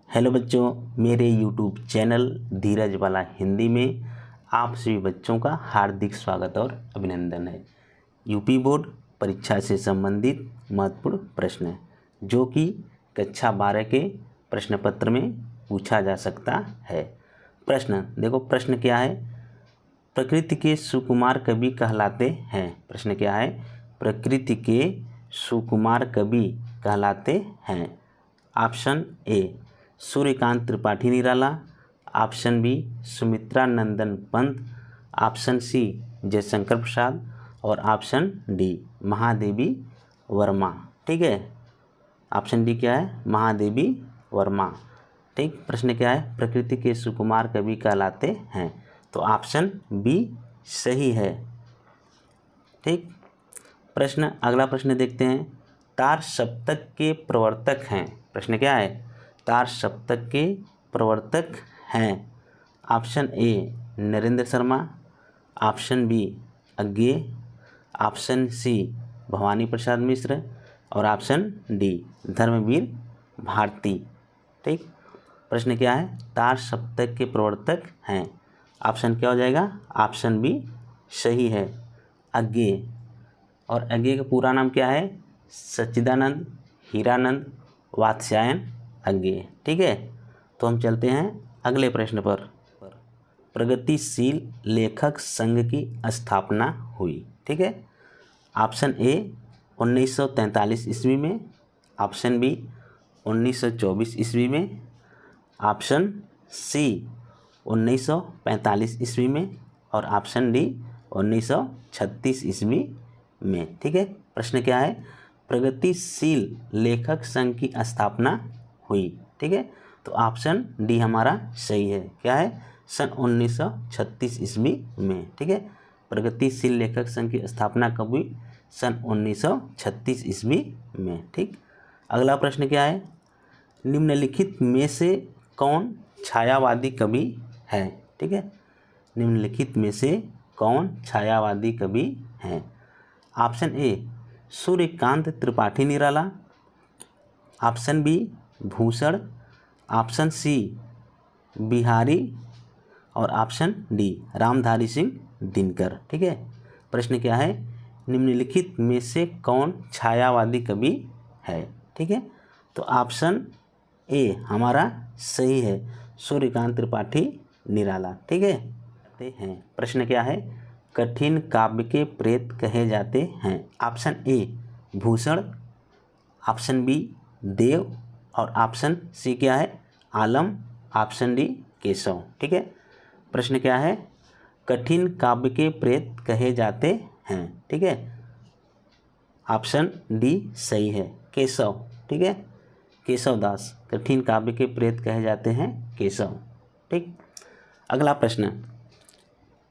Hello बच्चों, मेरे YouTube channel धीरज वाला हिंदी में आप सभी बच्चों का हार्दिक स्वागत और अभिनंदन है। यूपी बोर्ड परीक्षा से संबंधित महत्वपूर्ण प्रश्न है जो कि कक्षा 12 के प्रश्न पत्र में पूछा जा सकता है। प्रश्न देखो, प्रश्न क्या है? प्रकृति के सुकुमार कवि कहलाते हैं। प्रश्न क्या है? प्रकृति के सुकुमार कवि कहलाते हैं। Option A Suryakant Tripathi Nirala, option B Sumitra Nandan Pant, option C Jaishankar Prasad और ऑप्शन डी महादेवी वर्मा। ठीक है, ऑप्शन डी क्या है? महादेवी वर्मा। ठीक, प्रश्न क्या है? प्रकृति के सुकुमार कवि कहलाते हैं, तो ऑप्शन बी सही है। ठीक, प्रश्न अगला प्रश्न देखते हैं। तार सप्तक के प्रवर्तक हैं। प्रश्न क्या है? तार सप्तक के प्रवर्तक हैं। Option A Narendra Sharma, option B Agyeya, option C Bhawani Prasad Mishra और ऑप्शन डी धर्मवीर भारती। ठीक, प्रश्न क्या है? तार सप्तक के प्रवर्तक हैं। ऑप्शन क्या हो जाएगा? ऑप्शन बी सही है, अज्ञे। और अज्ञे का पूरा नाम क्या है? सच्चिदानंद हीरानंद वात्स्यायन अज्ञे। ठीक है, तो हम चलते हैं अगले प्रश्न पर। प्रगतिशील लेखक संघ की स्थापना हुई। ठीक है, ऑप्शन ए 1943 ईस्वी में, ऑप्शन बी 1924 ईस्वी में, ऑप्शन सी 1945 ईस्वी में और ऑप्शन डी 1936 ईस्वी में। ठीक है, प्रश्न क्या है? प्रगतिशील लेखक संघ की स्थापना हुई। ठीक है, तो ऑप्शन डी हमारा सही है। क्या है? सन 1936 ईस्वी में। ठीक है, प्रगतिशील लेखक संघ की स्थापना कब हुई? सन 1936 ईस्वी में। ठीक, अगला प्रश्न क्या है? निम्नलिखित में से कौन छायावादी कवि है? ठीक है, निम्नलिखित में से कौन छायावादी कवि हैं? Option A Suryakant Tripathi Nirala, option B Bhushan, option C Bihari और ऑप्शन डी रामधारी सिंह दिनकर। ठीक है, प्रश्न क्या है? निम्नलिखित में से कौन छायावादी कवि है? ठीक है, तो ऑप्शन ए हमारा सही है, सूर्यकांत त्रिपाठी निराला। ठीक है, प्रश्न क्या है? कठिन काव्य के प्रेत कहे जाते हैं। Option A Bhushan, option B Dev और ऑप्शन सी क्या है? Alam, option D Keshav. ठीक है, प्रश्न क्या है? कठिन काव्य के प्रेत कहे जाते हैं। ठीक है, ऑप्शन डी सही है, केशव। ठीक है, केशव दास कठिन काव्य के प्रेत कहे जाते हैं, केशव। ठीक, अगला प्रश्न,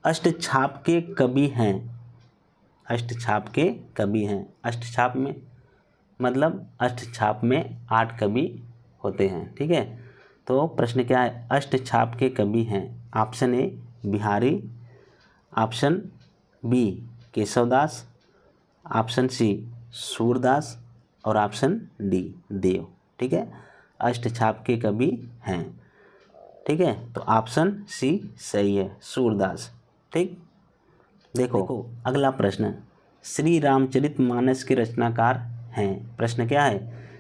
अष्टछाप के कवि हैं। अष्टछाप के कवि हैं। अष्टछाप में मतलब अष्टछाप में 8 कवि होते हैं। ठीक है, तो प्रश्न क्या है? अष्टछाप के कवि हैं। Option A Bihari, option B Keshavdas, option C Surdas और ऑप्शन डी देव। ठीक है, अष्टछाप के कवि हैं। ठीक है, तो ऑप्शन सी सही है, सूरदास। ठीक, देखो अगला प्रश्न, श्री रामचरितमानस के रचनाकार हैं। प्रश्न क्या है?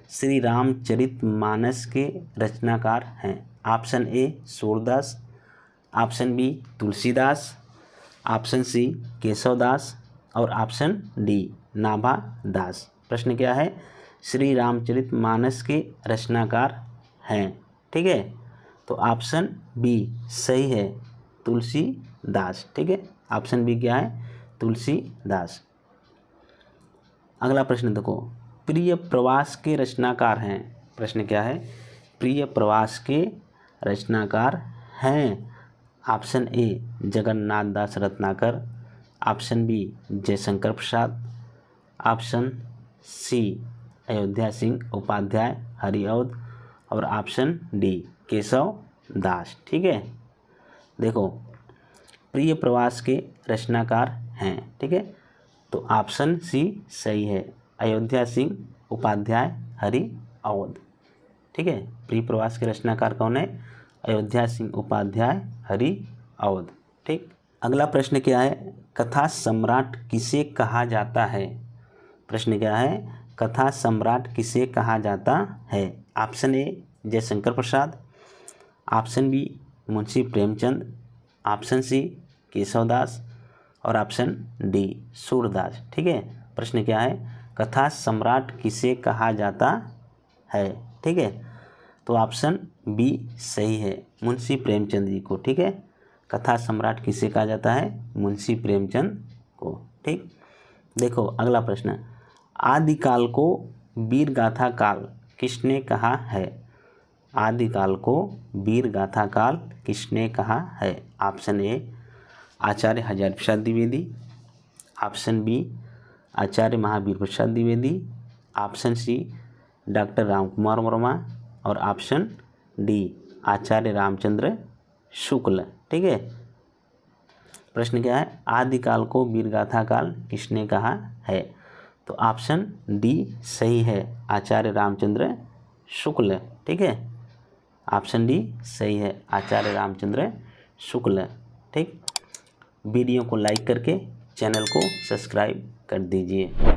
श्री रामचरितमानस के रचनाकार हैं। Option A Surdas, option B Tulsidas, option C Keshavdas और ऑप्शन डी नाभा दास। प्रश्न क्या है? श्री रामचरितमानस के रचनाकार हैं। ठीक है, तो ऑप्शन बी सही है, तुलसीदास। ठीक है, ऑप्शन बी क्या है? तुलसीदास। अगला प्रश्न देखो, प्रिय प्रवास के रचनाकार हैं। प्रश्न क्या है? प्रिय प्रवास के रचनाकार हैं। Option A Jagannath Das Ratnakar, option B Jaishankar Prasad, option C Ayodhya Singh Upadhyay Hariaudh और ऑप्शन डी केशव दास। ठीक है, देखो प्रिय प्रवास के रचनाकार हैं। ठीक है, तो ऑप्शन सी सही है, अयोध्या सिंह उपाध्याय हरिऔध। ठीक है। प्रिय प्रवास के रचनाकार कौन है? अयोध्या सिंह उपाध्याय, हरि अवध। ठीक। अगला प्रश्न क्या है? कथा सम्राट किसे कहा जाता है? प्रश्न क्या है? कथा सम्राट किसे कहा जाता है? Option A Jaishankar Prasad, option B Munshi Premchand, option C Keshavdas और ऑप्शन डी सूरदास। ठीक है। प्रश्न क्या है? कथा सम्राट किसे कहा जाता है? ठीक है, तो ऑप्शन बी सही है, मुंशी प्रेमचंद जी को। ठीक है, कथा सम्राट किसे कहा जाता है? मुंशी प्रेमचंद को। ठीक। देखो अगला प्रश्न, आदिकाल को वीर गाथा काल किसने कहा है? आदिकाल को वीर गाथा काल किसने कहा है? Option A Acharya Hazari Prasad Dwivedi, option B Acharya Mahavir Prasad Dwivedi, option C doctor Ramkumar Verma और ऑप्शन डी आचार्य रामचंद्र शुक्ल। ठीक है। प्रश्न क्या है? आदिकाल को वीरगाथा काल किसने कहा है? तो ऑप्शन डी सही है, आचार्य रामचंद्र शुक्ल। ठीक है, ऑप्शन डी सही है, आचार्य रामचंद्र शुक्ल। ठीक। वीडियो को लाइक करके चैनल को सब्सक्राइब कर दीजिए।